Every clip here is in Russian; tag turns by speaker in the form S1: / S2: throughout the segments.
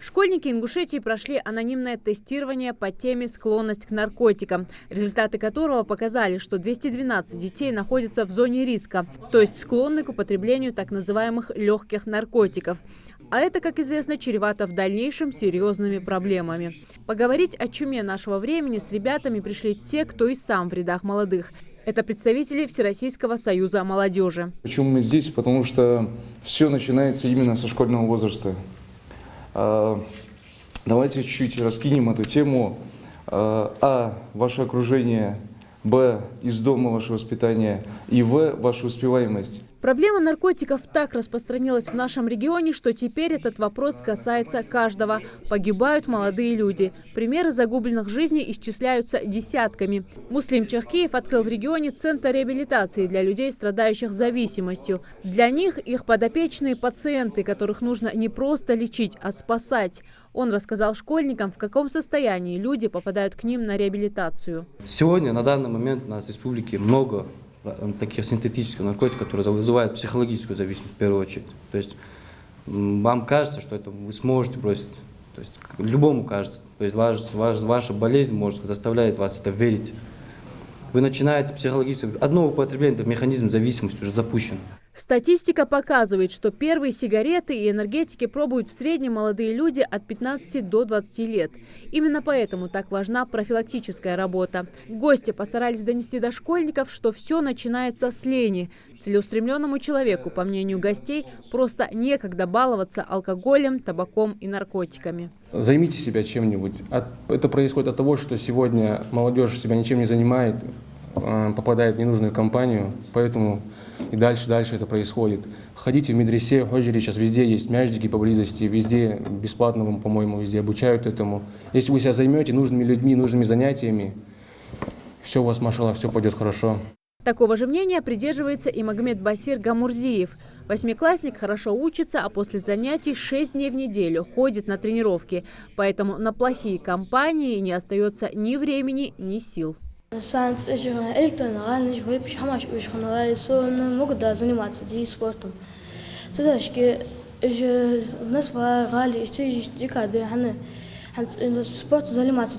S1: Школьники Ингушетии прошли анонимное тестирование по теме «Склонность к наркотикам», результаты которого показали, что 212 детей находятся в зоне риска, то есть склонны к употреблению так называемых легких наркотиков. А это, как известно, чревато в дальнейшем серьезными проблемами. Поговорить о чуме нашего времени с ребятами пришли те, кто и сам в рядах молодых. Это представители Всероссийского союза молодежи.
S2: Почему мы здесь? Потому что все начинается именно со школьного возраста. Давайте чуть-чуть раскинем эту тему. Ваше окружение, Б, из дома ваше воспитание и В, ваша успеваемость.
S1: Проблема наркотиков так распространилась в нашем регионе, что теперь этот вопрос касается каждого. Погибают молодые люди. Примеры загубленных жизней исчисляются десятками. Муслим Чахкиев открыл в регионе центр реабилитации для людей, страдающих зависимостью. Для них их подопечные пациенты, которых нужно не просто лечить, а спасать. Он рассказал школьникам, в каком состоянии люди попадают к ним на реабилитацию.
S3: Сегодня, на данный момент, у нас в республике много таких синтетических наркотиков, которые вызывают психологическую зависимость в первую очередь. То есть вам кажется, что это вы сможете бросить. То есть любому кажется. То есть ваша болезнь может заставляет вас это верить. Вы начинаете психологически. Одно употребление, это механизм зависимости уже запущен.
S1: Статистика показывает, что первые сигареты и энергетики пробуют в среднем молодые люди от 15 до 20 лет. Именно поэтому так важна профилактическая работа. Гости постарались донести до школьников, что все начинается с лени. Целеустремленному человеку, по мнению гостей, просто некогда баловаться алкоголем, табаком и наркотиками.
S4: Займите себя чем-нибудь. Это происходит от того, что сегодня молодежь себя ничем не занимает, попадает в ненужную компанию, поэтому и дальше это происходит. Ходите в медресе, ходжире, сейчас везде есть мяждики поблизости, везде бесплатно, по-моему, везде обучают этому. Если вы себя займете нужными людьми, нужными занятиями, все у вас, машаллах, все пойдет хорошо.
S1: Такого же мнения придерживается и Магомед Басир Гамурзиев. Восьмиклассник хорошо учится, а после занятий 6 дней в неделю ходит на тренировки. Поэтому на плохие компании не остается ни времени, ни сил.
S5: Могут заниматься спортом. Спорт заниматься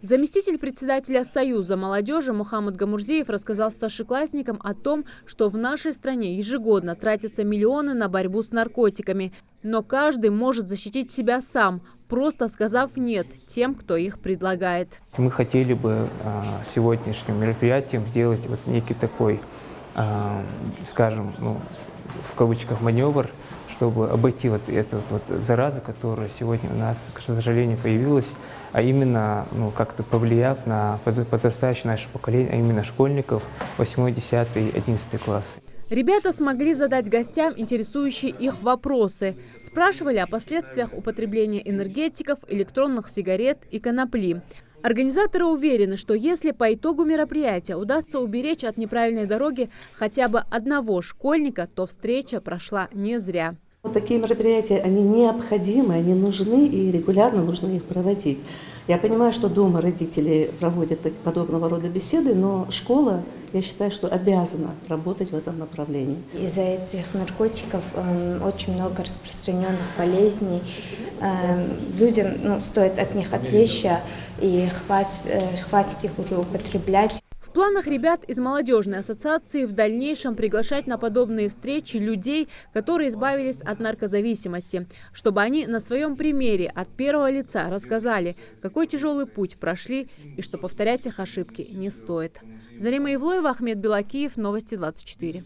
S1: Заместитель председателя Союза молодежи Мухаммад Гамурзиев рассказал старшеклассникам о том, что в нашей стране ежегодно тратятся миллионы на борьбу с наркотиками. Но каждый может защитить себя сам, просто сказав «нет» тем, кто их предлагает.
S6: Мы хотели бы сегодняшним мероприятием сделать вот некий такой, скажем, в кавычках маневр, чтобы обойти вот эту вот заразу, которая сегодня у нас, к сожалению, появилась, а именно как-то повлияв на подрастающее наше поколение, а именно школьников 8, 10 и 11 классы.
S1: Ребята смогли задать гостям интересующие их вопросы. Спрашивали о последствиях употребления энергетиков, электронных сигарет и конопли. Организаторы уверены, что если по итогу мероприятия удастся уберечь от неправильной дороги хотя бы одного школьника, то встреча прошла не зря.
S7: Вот такие мероприятия, они необходимы, они нужны и регулярно нужно их проводить. Я понимаю, что дома родители проводят подобного рода беседы, но школа, я считаю, что обязана работать в этом направлении.
S8: Из-за этих наркотиков очень много распространенных болезней. Людям стоит от них отвлечься и хватит их уже употреблять.
S1: В планах ребят из молодежной ассоциации в дальнейшем приглашать на подобные встречи людей, которые избавились от наркозависимости, чтобы они на своем примере от первого лица рассказали, какой тяжелый путь прошли и что повторять их ошибки не стоит. Зарима Ивлоева, Ахмед Белакиев, Новости 24.